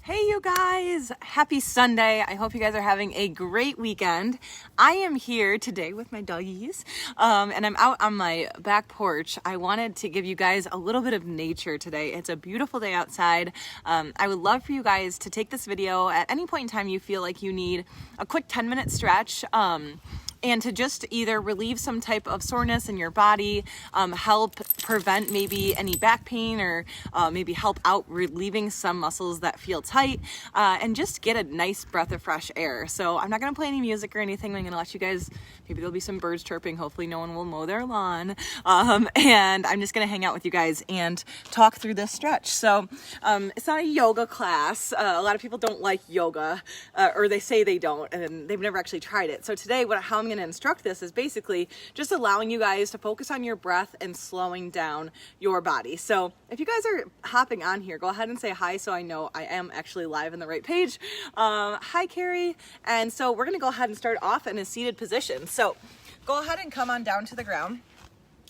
Hey you guys, happy Sunday. I hope you guys are having a great weekend. I am here today with my doggies and I'm out on my back porch. I wanted to give you guys a little bit of nature today. It's a beautiful day outside. I would love for you guys to take this video at any point in time you feel like you need a quick 10-minute stretch. And to just either relieve some type of soreness in your body, help prevent maybe any back pain, or maybe help out relieving some muscles that feel tight, and just get a nice breath of fresh air. So I'm not gonna play any music or anything. I'm gonna let you guys, maybe there'll be some birds chirping. Hopefully no one will mow their lawn. And I'm just gonna hang out with you guys and talk through this stretch. So it's not a yoga class. A lot of people don't like yoga, or they say they don't, and they've never actually tried it. So today, how I'm going to instruct this is basically just allowing you guys to focus on your breath and slowing down your body. So if you guys are hopping on here, go ahead and say hi so I know I am actually live on the right page. Hi, Carrie. And so we're going to go ahead and start off in a seated position. So go ahead and come on down to the ground.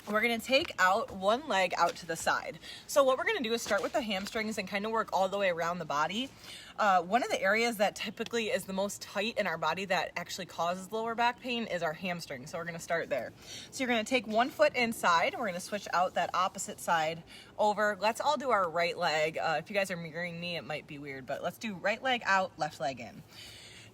We're gonna take out one leg out to the side. So what we're gonna do is start with the hamstrings and kind of work all the way around the body. One of the areas that typically is the most tight in our body that actually causes lower back pain is our hamstring. So we're gonna start there. So you're gonna take one foot inside. We're gonna switch out that opposite side over. Let's all do our right leg. If you guys are mirroring me, it might be weird, but let's do right leg out, left leg in.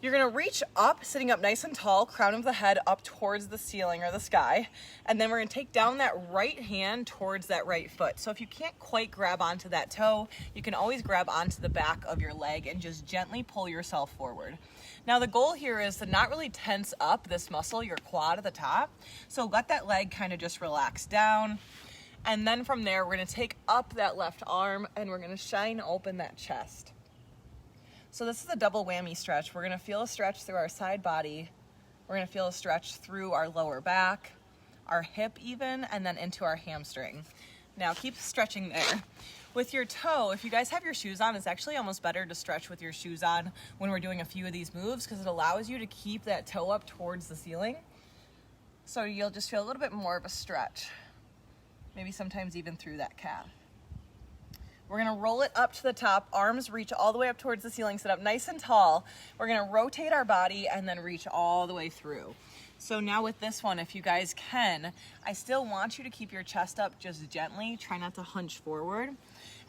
You're gonna reach up, sitting up nice and tall, crown of the head up towards the ceiling or the sky. And then we're gonna take down that right hand towards that right foot. So if you can't quite grab onto that toe, you can always grab onto the back of your leg and just gently pull yourself forward. Now the goal here is to not really tense up this muscle, your quad at the top. So let that leg kind of just relax down. And then from there, we're gonna take up that left arm and we're gonna shine open that chest. So this is a double whammy stretch. We're gonna feel a stretch through our side body. We're gonna feel a stretch through our lower back, our hip even, and then into our hamstring. Now keep stretching there. With your toe, if you guys have your shoes on, it's actually almost better to stretch with your shoes on when we're doing a few of these moves because it allows you to keep that toe up towards the ceiling. So you'll just feel a little bit more of a stretch. Maybe sometimes even through that calf. We're gonna roll it up to the top, arms reach all the way up towards the ceiling, sit up nice and tall. We're gonna rotate our body and then reach all the way through. So now with this one, if you guys can, I still want you to keep your chest up just gently, try not to hunch forward.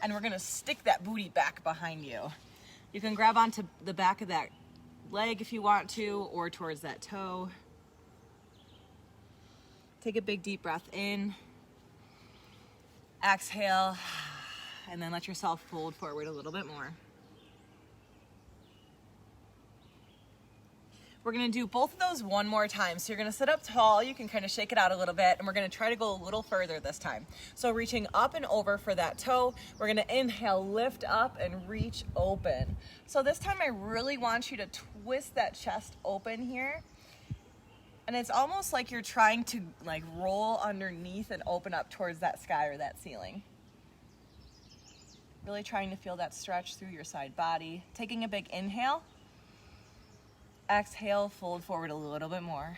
And we're gonna stick that booty back behind you. You can grab onto the back of that leg if you want to, or towards that toe. Take a big deep breath in, exhale, and then let yourself fold forward a little bit more. We're gonna do both of those one more time. So you're gonna sit up tall, you can kind of shake it out a little bit, and we're gonna try to go a little further this time. So reaching up and over for that toe, we're gonna inhale, lift up and reach open. So this time I really want you to twist that chest open here. And it's almost like you're trying to like roll underneath and open up towards that sky or that ceiling. Really trying to feel that stretch through your side body. Taking a big inhale. Exhale, fold forward a little bit more.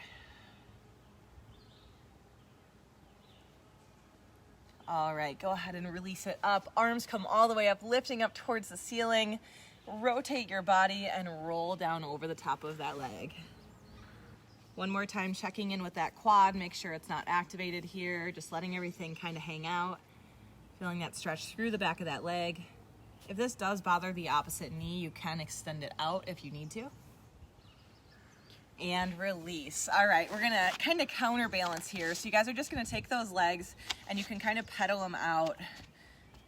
All right, go ahead and release it up. Arms come all the way up, lifting up towards the ceiling. Rotate your body and roll down over the top of that leg. One more time, checking in with that quad. Make sure it's not activated here. Just letting everything kind of hang out. Feeling that stretch through the back of that leg. If this does bother the opposite knee, you can extend it out if you need to. And release. All right, we're gonna kind of counterbalance here. So you guys are just gonna take those legs and you can kind of pedal them out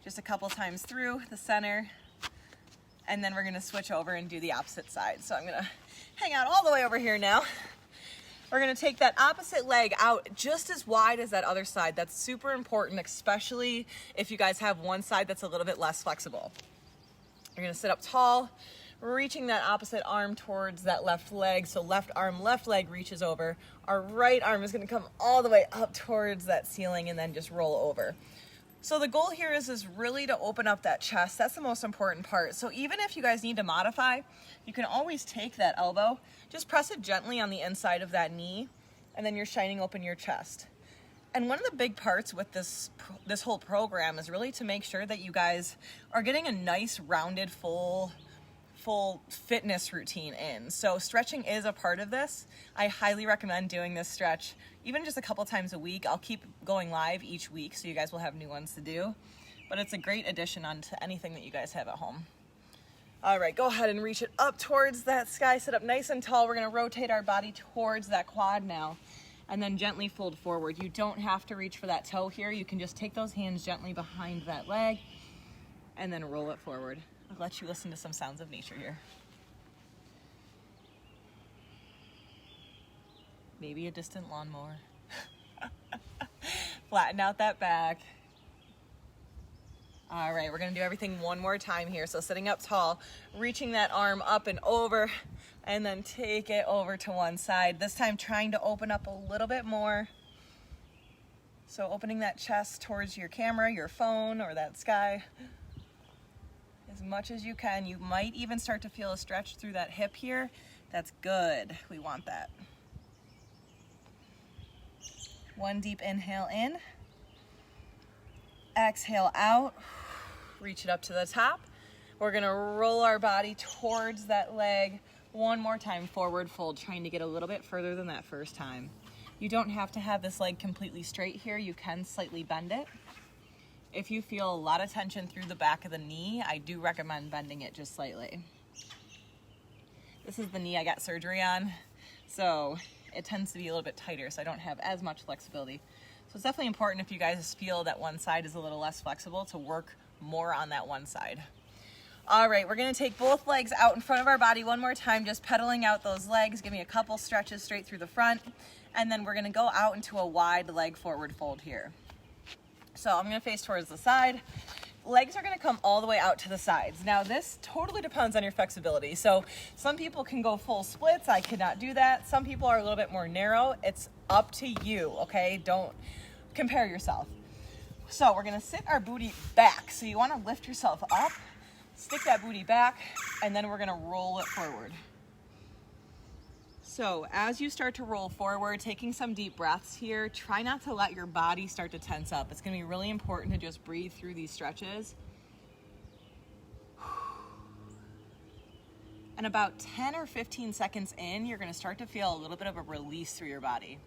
just a couple times through the center. And then we're gonna switch over and do the opposite side. So I'm gonna hang out all the way over here now. We're gonna take that opposite leg out just as wide as that other side. That's super important, especially if you guys have one side that's a little bit less flexible. You're gonna sit up tall, reaching that opposite arm towards that left leg. So left arm, left leg reaches over. Our right arm is gonna come all the way up towards that ceiling and then just roll over. So the goal here is really to open up that chest. That's the most important part. So even if you guys need to modify, you can always take that elbow, just press it gently on the inside of that knee, and then you're shining open your chest. And one of the big parts with this whole program is really to make sure that you guys are getting a nice rounded full full fitness routine in. So stretching is a part of this. I highly recommend doing this stretch even just a couple times a week. I'll keep going live each week so you guys will have new ones to do, but it's a great addition onto anything that you guys have at home. All right, go ahead and reach it up towards that sky. Sit up nice and tall. We're gonna rotate our body towards that quad now, and then gently fold forward. You don't have to reach for that toe here. You can just take those hands gently behind that leg and then roll it forward. I'll let you listen to some sounds of nature here. Maybe a distant lawnmower. Flatten out that back. All right, we're gonna do everything one more time here. So sitting up tall, reaching that arm up and over, and then take it over to one side. This time trying to open up a little bit more. So opening that chest towards your camera, your phone, or that sky as much as you can. You might even start to feel a stretch through that hip here. That's good, we want that. One deep inhale in. Exhale out, reach it up to the top. We're gonna roll our body towards that leg. One more time, forward fold, trying to get a little bit further than that first time. You don't have to have this leg completely straight here. You can slightly bend it. If you feel a lot of tension through the back of the knee, I do recommend bending it just slightly. This is the knee I got surgery on, so it tends to be a little bit tighter, so I don't have as much flexibility. So it's definitely important if you guys feel that one side is a little less flexible to work more on that one side. All right, we're gonna take both legs out in front of our body one more time, just pedaling out those legs. Give me a couple stretches straight through the front, and then we're gonna go out into a wide leg forward fold here. So I'm gonna face towards the side. Legs are gonna come all the way out to the sides. Now this totally depends on your flexibility. So some people can go full splits. I could not do that. Some people are a little bit more narrow. It's up to you, okay? Don't compare yourself. So we're gonna sit our booty back. So you wanna lift yourself up, stick that booty back, and then we're gonna roll it forward. So as you start to roll forward, taking some deep breaths here, try not to let your body start to tense up. It's gonna be really important to just breathe through these stretches. And about 10 or 15 seconds in, you're gonna start to feel a little bit of a release through your body.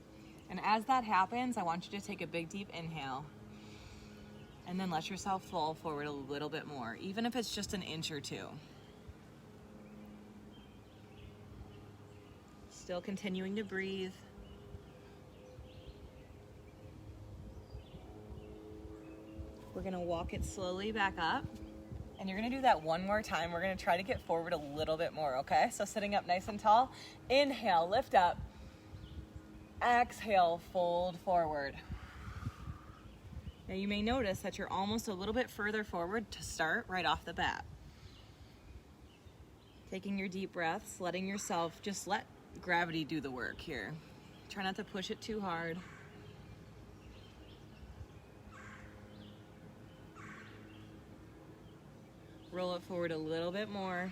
And as that happens, I want you to take a big deep inhale and then let yourself fall forward a little bit more, even if it's just an inch or two. Still continuing to breathe. We're gonna walk it slowly back up, and you're gonna do that one more time. We're gonna try to get forward a little bit more, okay? So sitting up nice and tall, inhale, lift up. Exhale, fold forward. Now you may notice that you're almost a little bit further forward to start right off the bat. Taking your deep breaths, letting yourself just let gravity do the work here. Try not to push it too hard. Roll it forward a little bit more.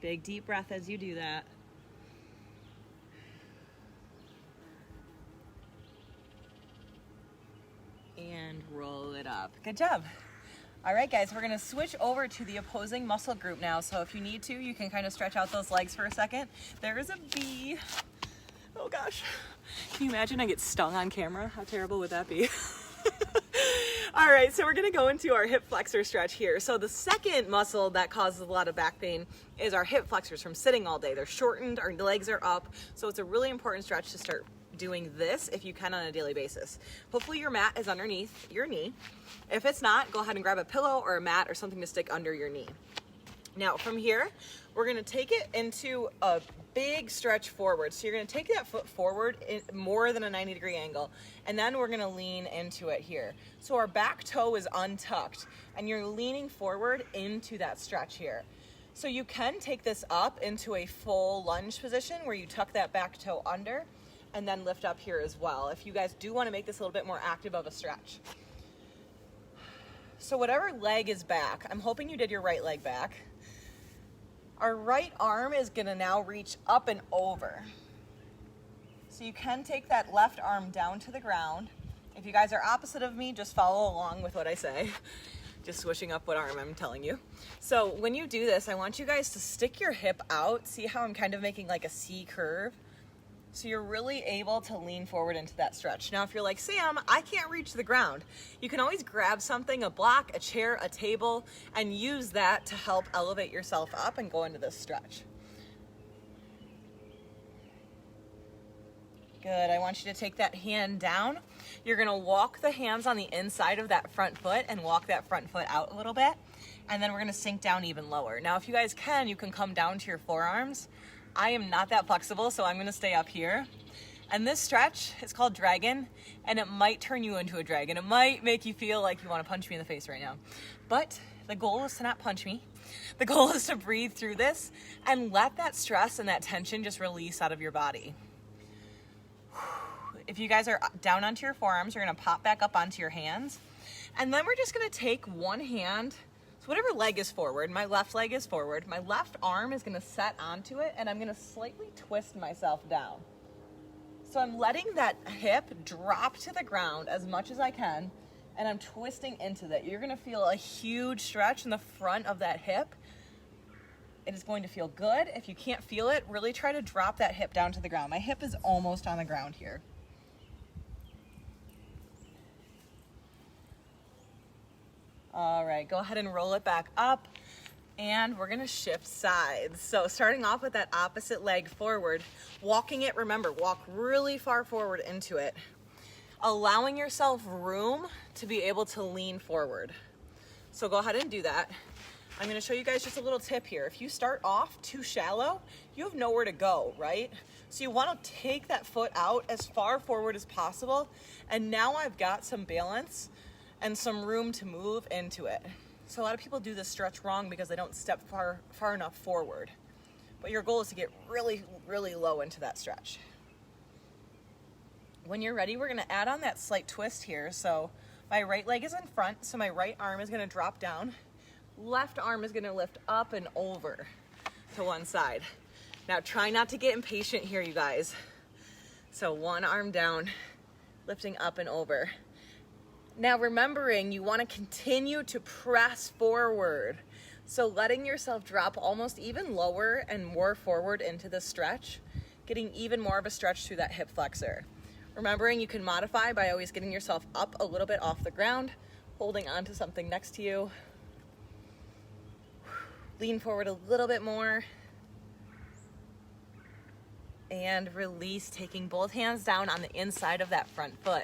Big deep breath as you do that. And roll it up. Good job. All right, guys, we're gonna switch over to the opposing muscle group now. So if you need to, you can kind of stretch out those legs for a second. There is a bee. Oh gosh. Can you imagine I get stung on camera? How terrible would that be? All right, so we're gonna go into our hip flexor stretch here. So the second muscle that causes a lot of back pain is our hip flexors from sitting all day. They're shortened, our legs are up. So it's a really important stretch to start doing this if you can on a daily basis. Hopefully your mat is underneath your knee. If it's not, go ahead and grab a pillow or a mat or something to stick under your knee. Now from here, we're gonna take it into a big stretch forward. So you're gonna take that foot forward in more than a 90-degree angle, and then we're gonna lean into it here. So our back toe is untucked, and you're leaning forward into that stretch here. So you can take this up into a full lunge position where you tuck that back toe under, and then lift up here as well, if you guys do wanna make this a little bit more active of a stretch. So whatever leg is back, I'm hoping you did your right leg back. Our right arm is gonna now reach up and over. So you can take that left arm down to the ground. If you guys are opposite of me, just follow along with what I say. Just switching up what arm I'm telling you. So when you do this, I want you guys to stick your hip out. See how I'm kind of making like a C curve? So you're really able to lean forward into that stretch. Now, if you're like, Sam, I can't reach the ground, you can always grab something, a block, a chair, a table, and use that to help elevate yourself up and go into this stretch. Good, I want you to take that hand down. You're gonna walk the hands on the inside of that front foot and walk that front foot out a little bit. And then we're gonna sink down even lower. Now, if you guys can, you can come down to your forearms. I am not that flexible, so I'm gonna stay up here. And this stretch is called dragon, and it might turn you into a dragon. It might make you feel like you wanna punch me in the face right now. But the goal is to not punch me. The goal is to breathe through this and let that stress and that tension just release out of your body. If you guys are down onto your forearms, you're gonna pop back up onto your hands. And then we're just gonna take one hand, so whatever leg is forward, my left leg is forward, my left arm is gonna set onto it, and I'm gonna slightly twist myself down. So I'm letting that hip drop to the ground as much as I can, and I'm twisting into that. You're gonna feel a huge stretch in the front of that hip. It is going to feel good. If you can't feel it, really try to drop that hip down to the ground. My hip is almost on the ground here. All right, go ahead and roll it back up, and we're gonna shift sides. So starting off with that opposite leg forward, walking it, remember, walk really far forward into it, allowing yourself room to be able to lean forward. So go ahead and do that. I'm gonna show you guys just a little tip here. If you start off too shallow, you have nowhere to go, right? So you wanna take that foot out as far forward as possible, and now I've got some balance and some room to move into it. So a lot of people do this stretch wrong because they don't step far enough forward. But your goal is to get really, really low into that stretch. When you're ready, we're gonna add on that slight twist here. So my right leg is in front, so my right arm is gonna drop down. Left arm is gonna lift up and over to one side. Now try not to get impatient here, you guys. So one arm down, lifting up and over. Now remembering, you want to continue to press forward. So letting yourself drop almost even lower and more forward into the stretch, getting even more of a stretch through that hip flexor. Remembering you can modify by always getting yourself up a little bit off the ground, holding onto something next to you. Lean forward a little bit more. And release, taking both hands down on the inside of that front foot.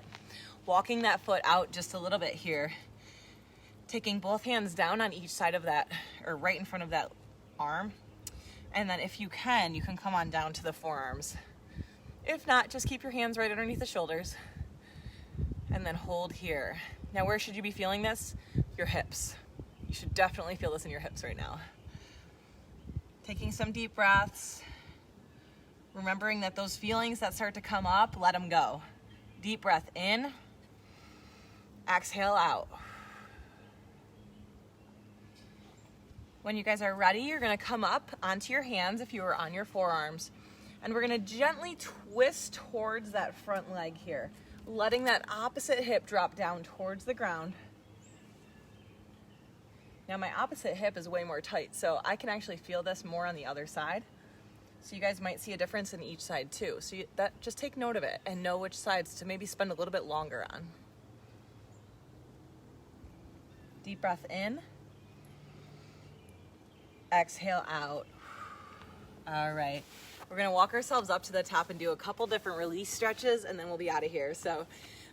Walking that foot out just a little bit here. Taking both hands down on each side of that, or right in front of that arm. And then if you can come on down to the forearms. If not, just keep your hands right underneath the shoulders. And then hold here. Now where should you be feeling this? Your hips. You should definitely feel this in your hips right now. Taking some deep breaths. Remembering that those feelings that start to come up, let them go. Deep breath in. Exhale out. When you guys are ready, you're gonna come up onto your hands if you were on your forearms, and we're gonna gently twist towards that front leg here, letting that opposite hip drop down towards the ground. Now my opposite hip is way more tight, so I can actually feel this more on the other side. So you guys might see a difference in each side too. So just take note of it and know which sides to maybe spend a little bit longer on. Deep breath in. Exhale out. All right. We're gonna walk ourselves up to the top and do a couple different release stretches, and then we'll be out of here. So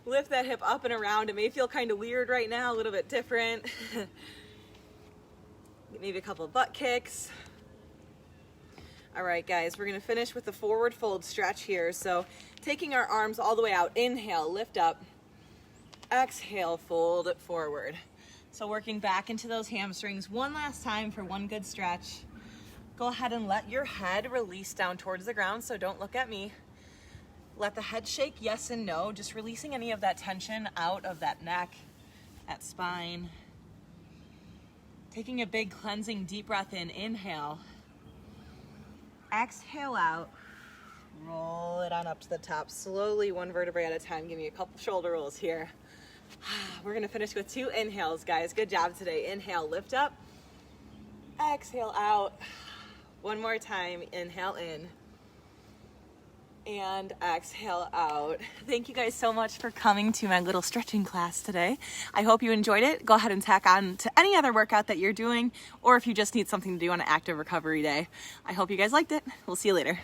lift that hip up and around. It may feel kind of weird right now, a little bit different. Maybe a couple of butt kicks. All right, guys, we're gonna finish with the forward fold stretch here. So taking our arms all the way out, inhale, lift up, exhale, fold it forward. So working back into those hamstrings one last time for one good stretch. Go ahead and let your head release down towards the ground, so don't look at me. Let the head shake yes and no, just releasing any of that tension out of that neck, that spine. Taking a big cleansing deep breath in, inhale. Exhale out, roll it on up to the top, slowly one vertebrae at a time. Give me a couple shoulder rolls here. We're gonna finish with 2 inhales, guys. Good job today. Inhale, lift up. Exhale out. One more time. Inhale in. And exhale out. Thank you guys so much for coming to my little stretching class today. I hope you enjoyed it. Go ahead and tack on to any other workout that you're doing, or if you just need something to do on an active recovery day. I hope you guys liked it. We'll see you later.